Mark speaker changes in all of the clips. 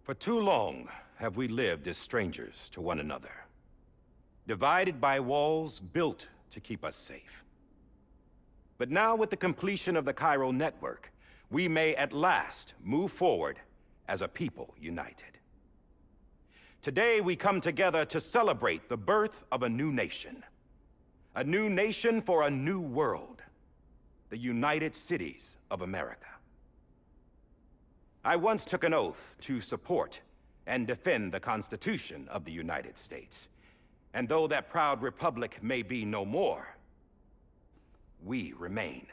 Speaker 1: For too long have we lived as strangers to one another, divided by walls built to keep us safe. But now, with the completion of the Chiral Network, we may at last move forward as a people united. Today, we come together to celebrate the birth of a new nation. A new nation for a new world. The United Cities of America. I once took an oath to support and defend the Constitution of the United States. And though that proud republic may be no more, we remain.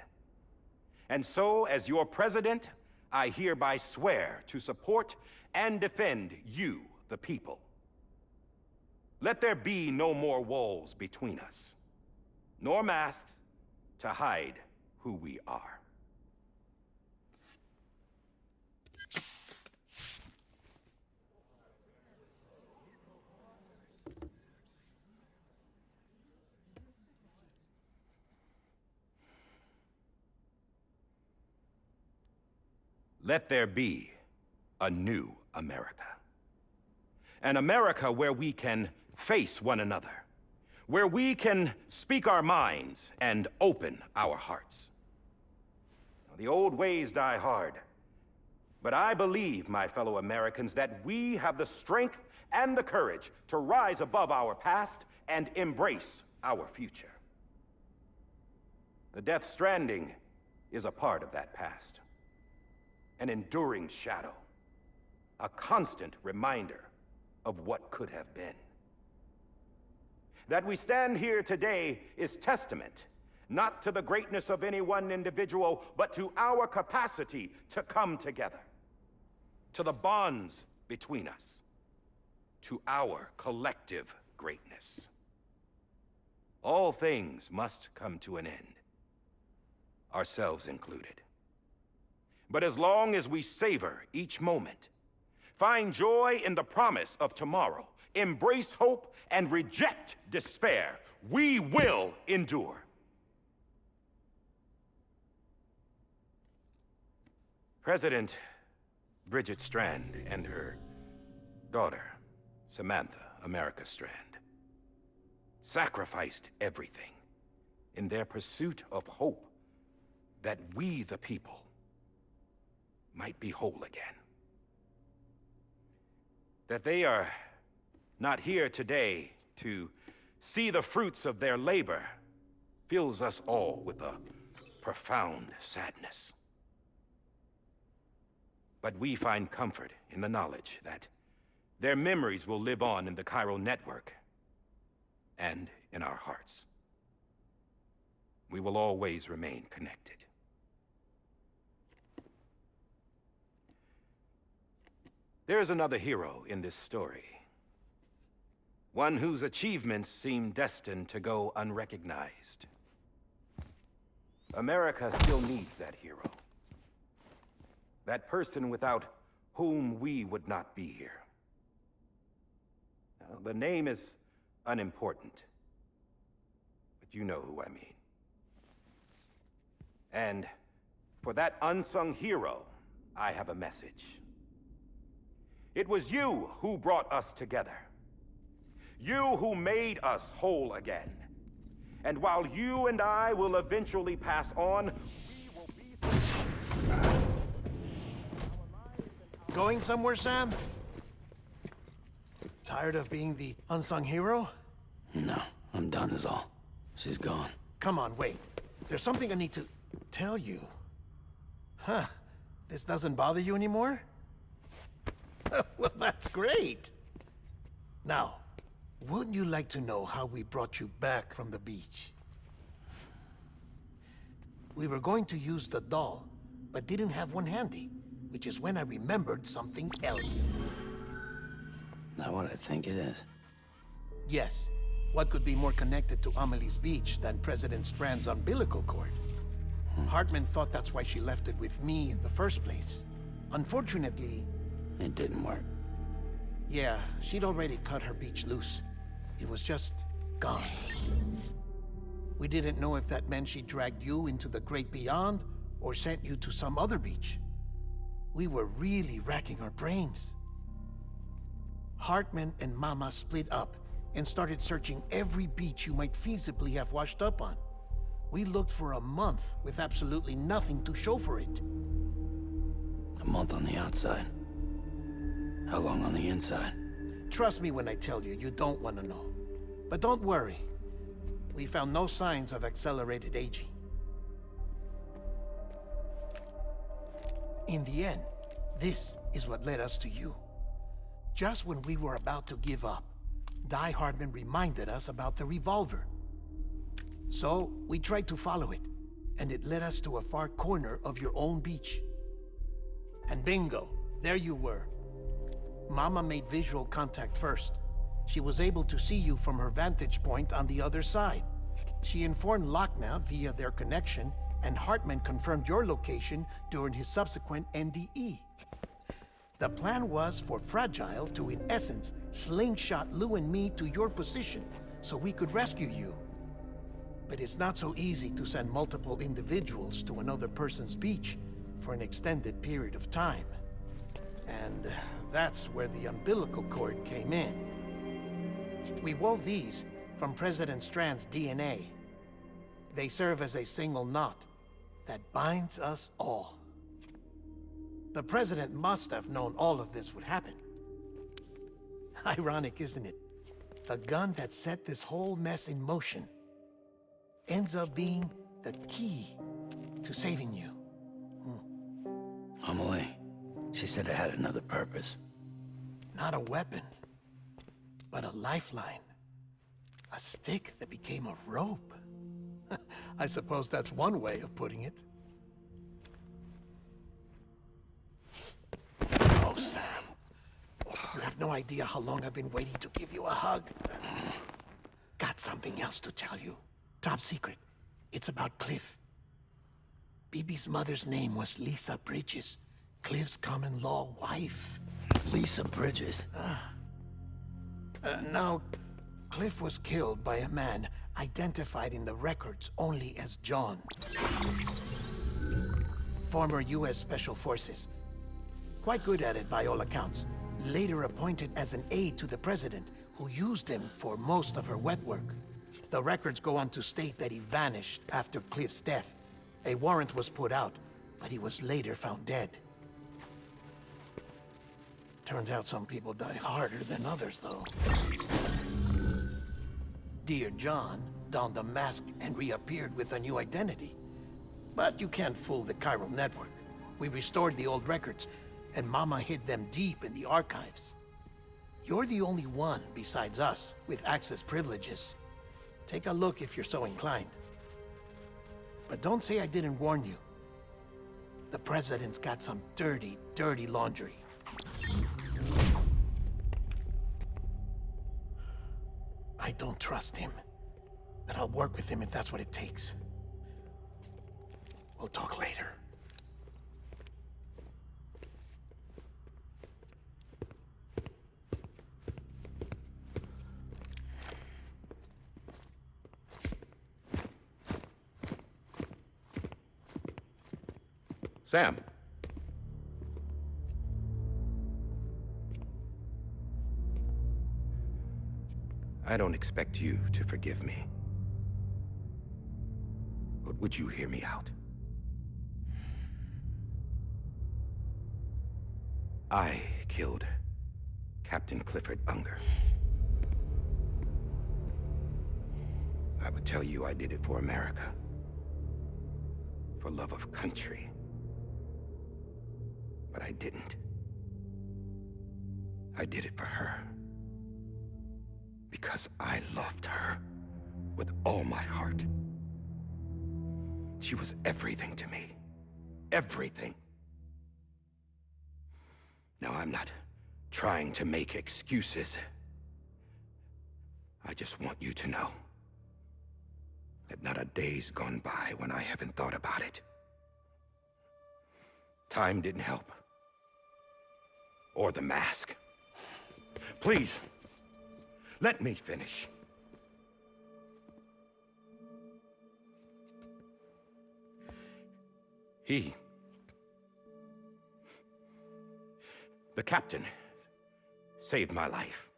Speaker 1: And so, as your president, I hereby swear to support and defend you, the people. Let there be no more walls between us, nor masks to hide who we are. Let there be a new America. An America where we can face one another, where we can speak our minds and open our hearts. The old ways die hard, but I believe, my fellow Americans, that we have the strength and the courage to rise above our past and embrace our future. The Death Stranding is a part of that past. An enduring shadow, a constant reminder of what could have been. That we stand here today is testament, not to the greatness of any one individual, but to our capacity to come together, to the bonds between us, to our collective greatness. All things must come to an end, ourselves included. But as long as we savor each moment, find joy in the promise of tomorrow, embrace hope, and reject despair, we will endure. President Bridget Strand and her daughter, Samantha America Strand, sacrificed everything in their pursuit of hope that we, the people, might be whole again. That they are not here today to see the fruits of their labor fills us all with a profound sadness. But we find comfort in the knowledge that their memories will live on in the Chiral Network and in our hearts. We will always remain connected. There is another hero in this story. One whose achievements seem destined to go unrecognized. America still needs that hero. That person without whom we would not be here. Now, the name is unimportant, but you know who I mean. And for that unsung hero, I have a message. It was you who brought us together. You who made us whole again. And while you and I will eventually pass on, we will be...
Speaker 2: Going somewhere, Sam? Tired of being the unsung hero?
Speaker 3: No, I'm done is all. She's gone.
Speaker 2: Come on, wait. There's something I need to tell you. Huh. This doesn't bother you anymore? Well, that's great. Now, wouldn't you like to know how we brought you back from the beach? We were going to use the doll, but didn't have one handy, which is when I remembered something else.
Speaker 3: Not what I think it is.
Speaker 2: Yes. What could be more connected to Amelie's beach than President Strand's umbilical cord? Hartman thought that's why she left it with me in the first place. Unfortunately...
Speaker 3: It didn't work.
Speaker 2: Yeah, she'd already cut her beach loose. It was just gone. We didn't know if that meant she dragged you into the great beyond, or sent you to some other beach. We were really racking our brains. Hartman and Mama split up and started searching every beach you might feasibly have washed up on. We looked for a month with absolutely nothing to show for it.
Speaker 3: A month on the outside. How long on the inside?
Speaker 2: Trust me when I tell you, you don't want to know. But don't worry. We found no signs of accelerated aging. In the end, this is what led us to you. Just when we were about to give up, Die Hardman reminded us about the revolver. So, we tried to follow it, and it led us to a far corner of your own beach. And bingo, there you were. Mama made visual contact first. She was able to see you from her vantage point on the other side. She informed Lockne via their connection, and Hartman confirmed your location during his subsequent NDE. The plan was for Fragile to, in essence, slingshot Lou and me to your position so we could rescue you. But it's not so easy to send multiple individuals to another person's beach for an extended period of time. And that's where the umbilical cord came in. We wove these from President Strand's DNA. They serve as a single knot that binds us all. The President must have known all of this would happen. Ironic, isn't it? The gun that set this whole mess in motion ends up being the key to saving you.
Speaker 3: Amelie, she said it had another purpose.
Speaker 2: Not a weapon, but a lifeline. A stick that became a rope. I suppose that's one way of putting it. Oh, Sam. You have no idea how long I've been waiting to give you a hug. Got something else to tell you. Top secret. It's about Cliff. BB's mother's name was Lisa Bridges, Cliff's common-law wife.
Speaker 3: Lisa Bridges?
Speaker 2: Now, Cliff was killed by a man identified in the records only as John. Former U.S. Special Forces. Quite good at it by all accounts. Later appointed as an aide to the president, who used him for most of her wet work. The records go on to state that he vanished after Cliff's death. A warrant was put out, but he was later found dead. Turns out some people die harder than others, though. Dear John donned a mask and reappeared with a new identity. But you can't fool the chiral network. We restored the old records, and Mama hid them deep in the archives. You're the only one besides us with access privileges. Take a look if you're so inclined. But don't say I didn't warn you. The president's got some dirty, dirty laundry. I don't trust him, but I'll work with him if that's what it takes. We'll talk later.
Speaker 1: Sam. I don't expect you to forgive me. But would you hear me out? I killed Captain Clifford Unger. I would tell you I did it for America. For love of country. But I didn't. I did it for her. Because I loved her with all my heart. She was everything to me. Everything. Now, I'm not trying to make excuses. I just want you to know that not a day's gone by when I haven't thought about it. Time didn't help. Or the mask. Please, let me finish. The captain saved my life.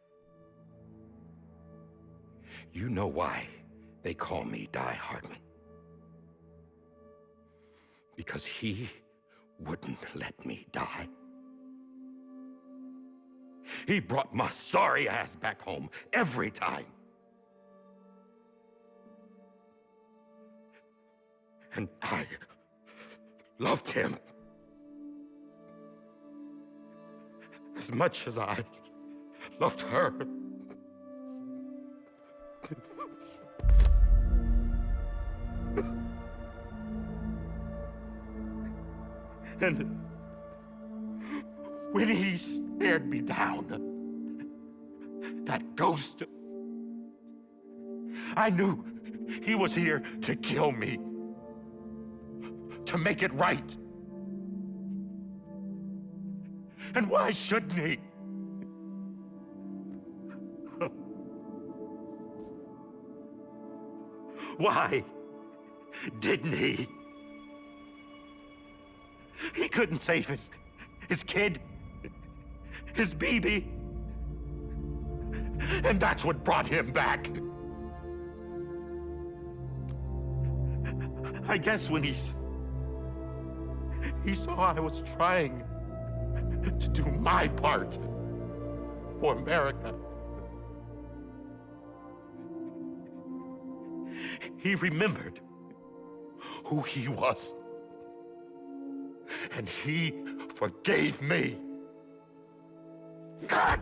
Speaker 1: You know why they call me Die Hardman? Because he wouldn't let me die. He brought my sorry ass back home every time. And I loved him as much as I loved her. And when he stared me down, that ghost, I knew he was here to kill me, to make it right. And why shouldn't he? Why didn't he? He couldn't save his kid, his baby. And that's what brought him back. I guess when he saw I was trying to do my part for America, he remembered who he was. And he forgave me. God!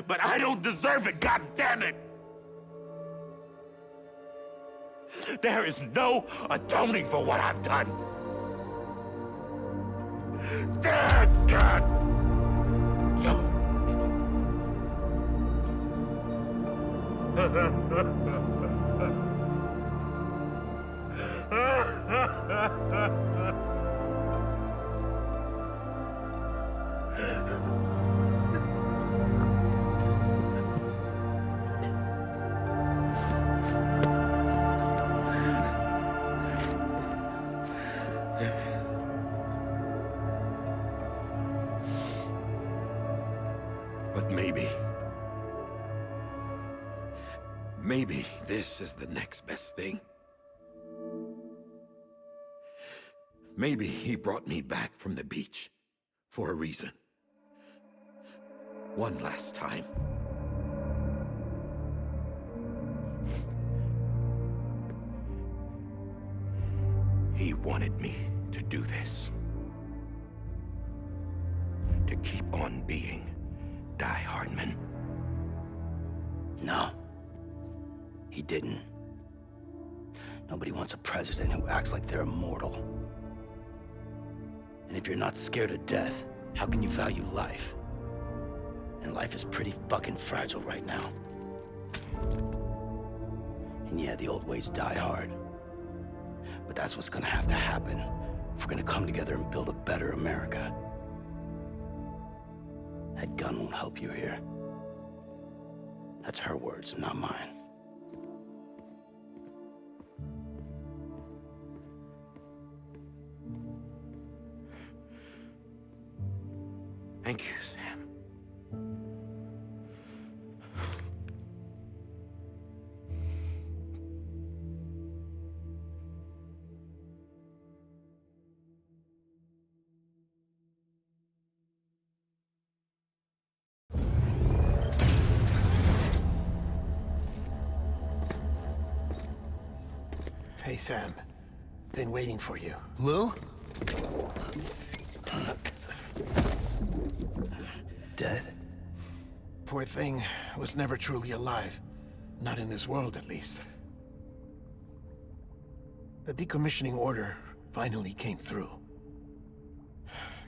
Speaker 1: But I don't deserve it, God damn it! There is no atoning for what I've done. God! But maybe this is the next best thing. Maybe he brought me back from the beach for a reason. One last time. He wanted me to do this. To keep on being Die Hardman.
Speaker 3: No. He didn't. Nobody wants a president who acts like they're immortal. And if you're not scared of death, how can you value life? And life is pretty fucking fragile right now. And yeah, the old ways die hard. But that's what's gonna have to happen if we're gonna come together and build a better America. That gun won't help you here. That's her words, not mine.
Speaker 1: Thank you, Sam.
Speaker 2: Hey, Sam. Been waiting for you.
Speaker 3: Lou? Dead?
Speaker 2: Poor thing was never truly alive. Not in this world, at least. The decommissioning order finally came through.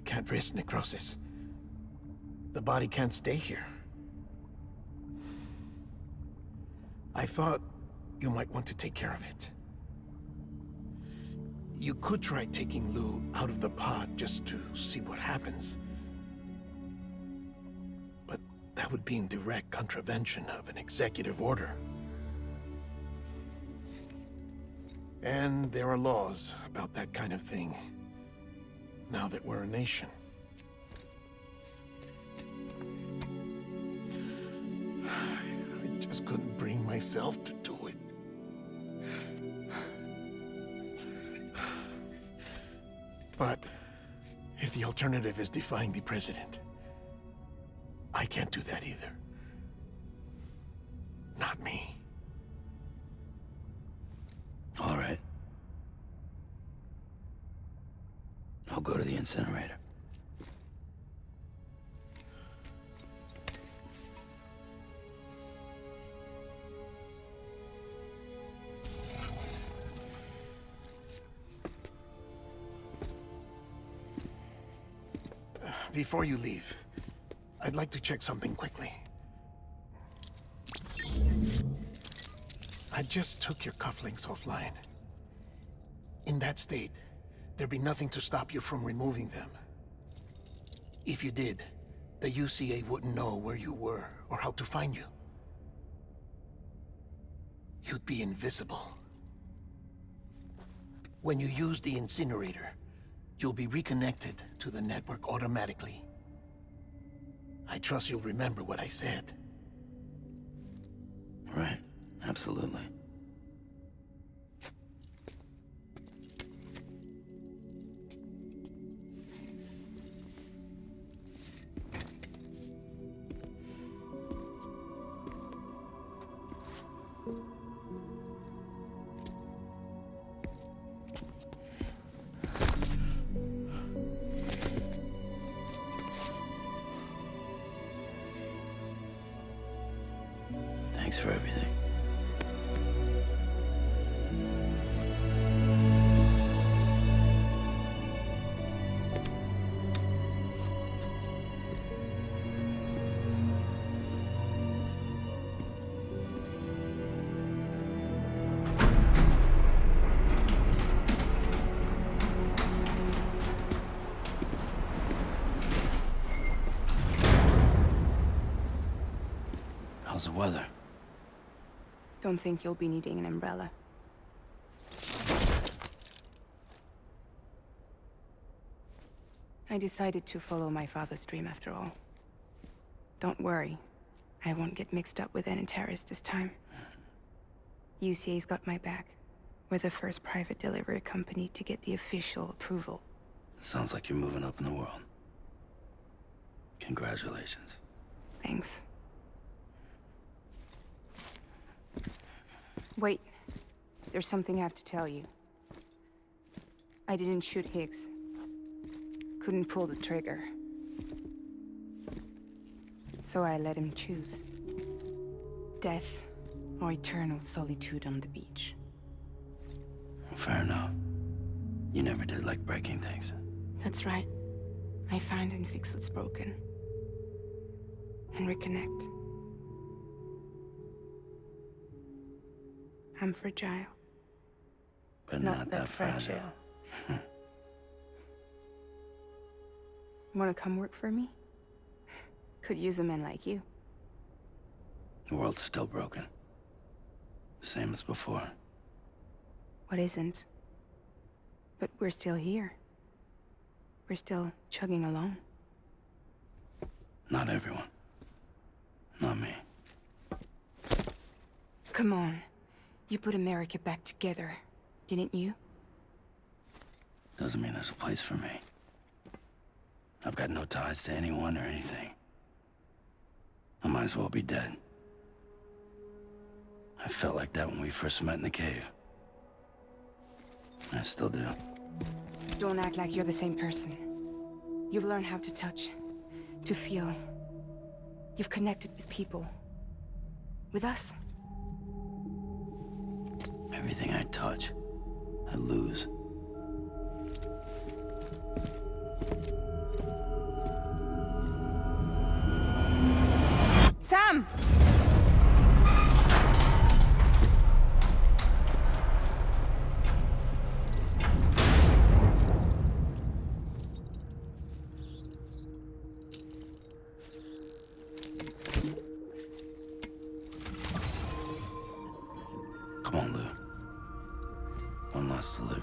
Speaker 2: Can't risk necrosis. The body can't stay here. I thought you might want to take care of it. You could try taking Lou out of the pod just to see what happens. But that would be in direct contravention of an executive order. And there are laws about that kind of thing, now that we're a nation. just couldn't bring myself to do it. But if the alternative is defying the president, I can't do that either. Not me.
Speaker 3: All right. I'll go to the incinerator.
Speaker 2: Before you leave, I'd like to check something quickly. I just took your cufflinks offline. In that state, there'd be nothing to stop you from removing them. If you did, the UCA wouldn't know where you were or how to find you. You'd be invisible. When you use the incinerator, you'll be reconnected to the network automatically. I trust you'll remember what I said.
Speaker 3: Right. Absolutely. Thanks for everything. How's the weather?
Speaker 4: Don't think you'll be needing an umbrella. I decided to follow my father's dream after all. Don't worry, I won't get mixed up with any terrorists this time. UCA's got my back. We're the first private delivery company to get the official approval.
Speaker 3: Sounds like you're moving up in the world. Congratulations.
Speaker 4: Thanks. Wait, there's something I have to tell you. I didn't shoot Higgs. Couldn't pull the trigger. So I let him choose. Death or eternal solitude on the beach.
Speaker 3: Fair enough. You never did like breaking things.
Speaker 4: That's right. I find and fix what's broken. And reconnect. I'm fragile.
Speaker 3: But not that fragile.
Speaker 4: Wanna come work for me? Could use a man like you.
Speaker 3: The world's still broken. Same as before.
Speaker 4: What isn't? But we're still here. We're still chugging along.
Speaker 3: Not everyone. Not me.
Speaker 4: Come on. You put America back together, didn't you?
Speaker 3: Doesn't mean there's a place for me. I've got no ties to anyone or anything. I might as well be dead. I felt like that when we first met in the cave. I still do.
Speaker 4: Don't act like you're the same person. You've learned how to touch, to feel. You've connected with people. With us.
Speaker 3: Everything I touch, I lose.
Speaker 4: Sam!
Speaker 3: Come on, Lou. One last delivery.